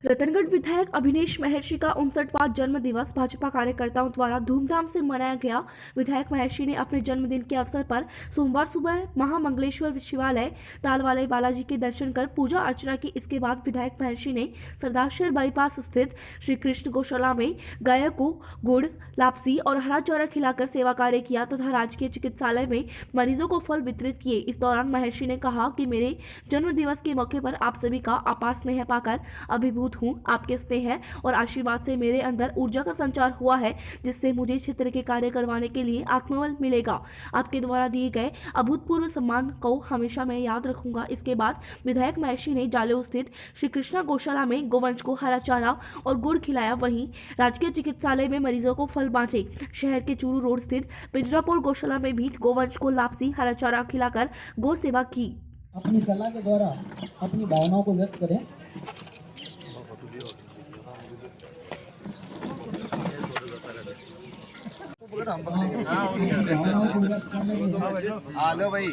रतनगढ़ विधायक अभिनेश महर्षि का 59वां जन्म दिवस भाजपा कार्यकर्ताओं द्वारा धूमधाम से मनाया गया। विधायक महर्षि ने अपने जन्मदिन के अवसर पर सोमवार सुबह महामंगलेश्वर शिवालय तालवाले बालाजी के दर्शन कर पूजा अर्चना की। इसके बाद विधायक महर्षि ने सरदारशहर बाईपास स्थित श्री कृष्ण गौशाला में गायों को गुड़, लापसी और हरा चारा खिलाकर सेवा कार्य किया तथा राजकीय चिकित्सालय में मरीजों को फल वितरित किए। इस दौरान महर्षि ने कहा कि मेरे जन्म दिवस के मौके पर आप सभी का अपार स्नेह पाकर अभिभूत हूँ। आपके स्नेह और आशीर्वाद से मेरे अंदर ऊर्जा का संचार हुआ है, जिससे मुझे क्षेत्र के कार्य करवाने के लिए आत्मबल मिलेगा। आपके द्वारा दिए गए अभूतपूर्व सम्मान को हमेशा मैं याद रखूंगा। इसके बाद विधायक महर्षि ने जालो स्थित श्री कृष्णा गौशाला में गोवंश को हरा चारा और गुड़ खिलाया। वहीं राजकीय चिकित्सालय में मरीजों को फल बांटे। शहर के चूरू रोड स्थित पिंजरापुर गौशाला में भी गोवंश को लापसी, हरा चारा खिलाकर गौ सेवा की। अपनी कला के द्वारा अपनी भावनाओं को व्यक्त करें। हेलो भाई,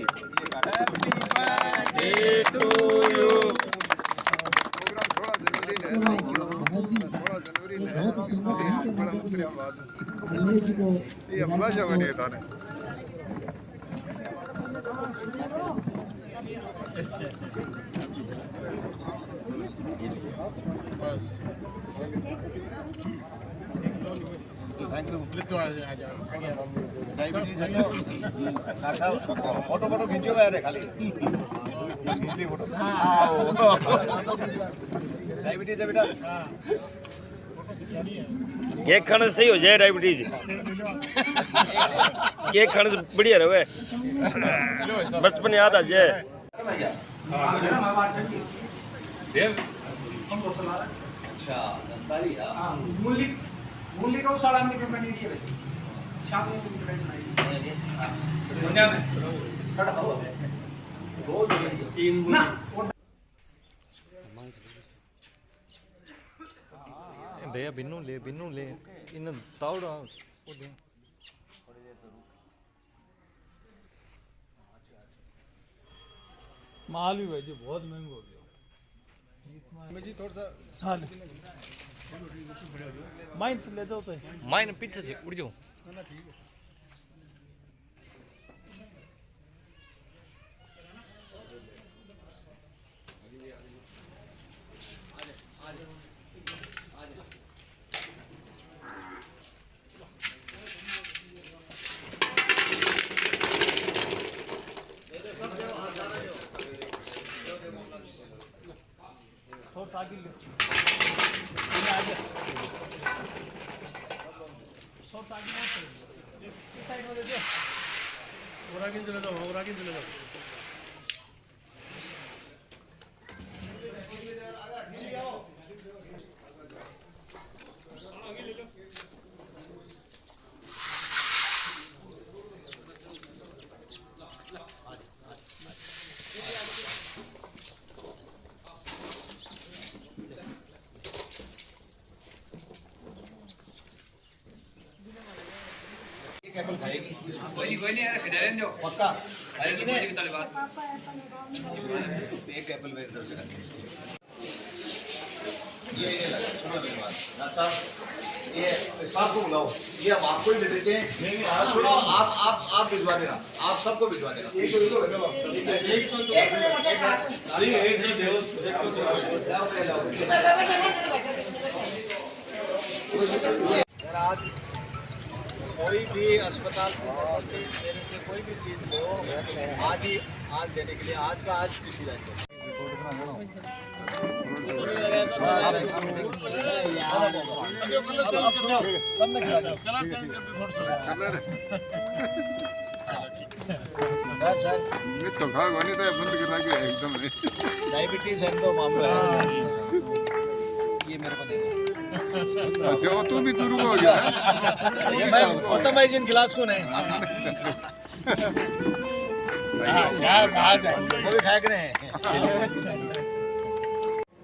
फोटो फोटो खींचो यार खाली फोटो। डायबिटीज है बेटा, केक खाने से सही हो जाए डायबिटीज। केक खाने से बढ़िया रहे, बचपन याद आ जाए। अच्छा दंताली मुरली का सारा में पेमेंट नहीं दिया शाम में पेमेंट नहीं दुनिया में खड़ा हो रोज 3 ना भैया बिन्नू ले इन तावड़ा माल भी भाई जी बहुत महंगा हो गया। मुझे थोड़ा सा हाँ माइन से ले जाओ तो माइन पीछे से उड़ जाओ। सोर्स आगे ले सोर्स आगे इस साइड में दे दो और आगे चले जाओ एप्पल खाएगी कोई नहीं यार खिला लेने दो पक्का खाएगी ना चली बात। एक एप्पल मेरी तरफ से ये लगा सुनो मेरी बात डॉक्टर साहब, ये स्टाफ को बुलाओ, ये हम आपको ही दे देते हैं। सुनो आप भिजवा देना, आप सबको भिजवा देना। आज कोई भी अस्पताल से संबंधित मेरे से कोई भी चीज लो, आज देने के लिए आज का आज किसी सब में खिला दो सर तो भागवानी तो बंद करा के एकदम डायबिटीज है तो मामला है। ये मेरे को दे दो। अच्छा वो तू भी शुरू हो गया। मैं उत्तम है जिन गिलास को नहीं वो भी खाए रहे हैं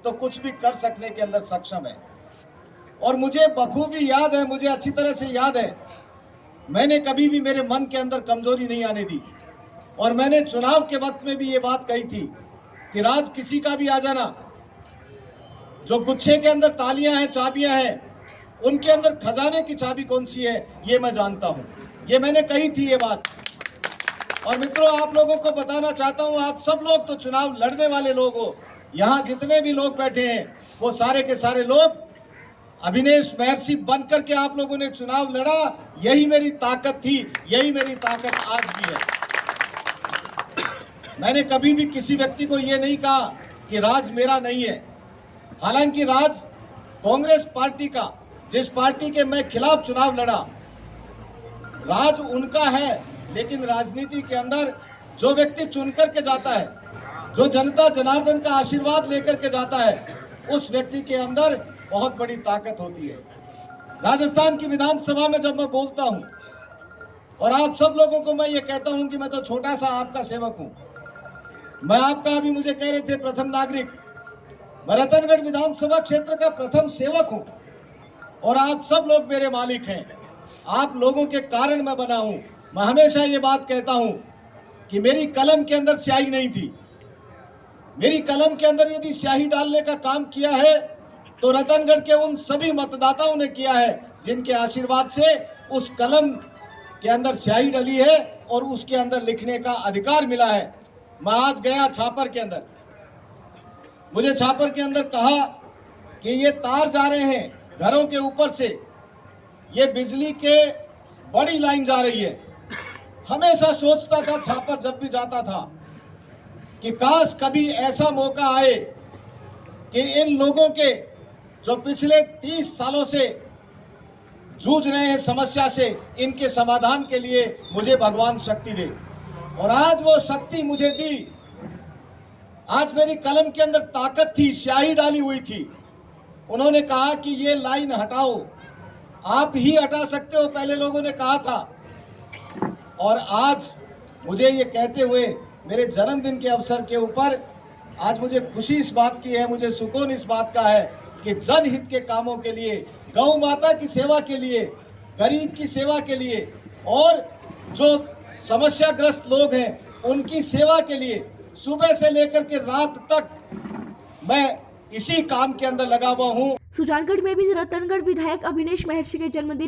तो कुछ भी कर सकने के अंदर सक्षम है। और मुझे बखूबी याद है, मुझे अच्छी तरह से याद है, मैंने कभी भी मेरे मन के अंदर कमजोरी नहीं आने दी। और मैंने चुनाव के वक्त में भी ये बात कही थी कि राज किसी का भी आ जाना, जो गुच्छे के अंदर तालियां हैं, चाबियां हैं, उनके अंदर खजाने की चाबी कौन सी है ये मैं जानता हूं। ये मैंने कही थी ये बात। और मित्रों, आप लोगों को बताना चाहता हूं, आप सब लोग तो चुनाव लड़ने वाले लोग हो। यहां जितने भी लोग बैठे हैं वो सारे के सारे लोग अभिनेश महर्षि बनकर के आप लोगों ने चुनाव लड़ा। यही मेरी ताकत थी, यही मेरी ताकत आज भी है। मैंने कभी भी किसी व्यक्ति को ये नहीं कहा कि राज मेरा नहीं है। हालांकि राज कांग्रेस पार्टी का, जिस पार्टी के मैं खिलाफ चुनाव लड़ा, राज उनका है। लेकिन राजनीति के अंदर जो व्यक्ति चुन करके जाता है, जो जनता जनार्दन का आशीर्वाद लेकर के जाता है, उस व्यक्ति के अंदर बहुत बड़ी ताकत होती है। राजस्थान की विधानसभा में जब मैं बोलता हूं और आप सब लोगों को मैं ये कहता हूं कि मैं तो छोटा सा आपका सेवक हूं, मैं आपका, अभी मुझे कह रहे थे प्रथम नागरिक, मैं रतनगढ़ विधानसभा क्षेत्र का प्रथम सेवक हूं और आप सब लोग मेरे मालिक हैं। आप लोगों के कारण मैं बना हूं। मैं हमेशा ये बात कहता हूं कि मेरी कलम के अंदर स्याही नहीं थी। मेरी कलम के अंदर यदि स्याही डालने का काम किया है तो रतनगढ़ के उन सभी मतदाताओं ने किया है जिनके आशीर्वाद से उस कलम के अंदर स्याही डली है और उसके अंदर लिखने का अधिकार मिला है। मैं आज गया छापर के अंदर, मुझे छापर के अंदर कहा कि ये तार जा रहे हैं घरों के ऊपर से, ये बिजली के बड़ी लाइन जा रही है। हमेशा सोचता था छापर जब भी जाता था कि काश कभी ऐसा मौका आए कि इन लोगों के जो पिछले 30 सालों से जूझ रहे हैं समस्या से, इनके समाधान के लिए मुझे भगवान शक्ति दे। और आज वो शक्ति मुझे दी। आज मेरी कलम के अंदर ताकत थी, स्याही डाली हुई थी। उन्होंने कहा कि ये लाइन हटाओ, आप ही हटा सकते हो, पहले लोगों ने कहा था। और आज मुझे ये कहते हुए मेरे जन्मदिन के अवसर के ऊपर आज मुझे खुशी इस बात की है, मुझे सुकून इस बात का है कि जनहित के कामों के लिए, गौ माता की सेवा के लिए, गरीब की सेवा के लिए और जो समस्याग्रस्त लोग हैं उनकी सेवा के लिए सुबह से लेकर के रात तक मैं इसी काम के अंदर लगा हुआ हूँ। सुजानगढ़ में भी रतनगढ़ विधायक अभिनेश महर्षि के जन्मदिन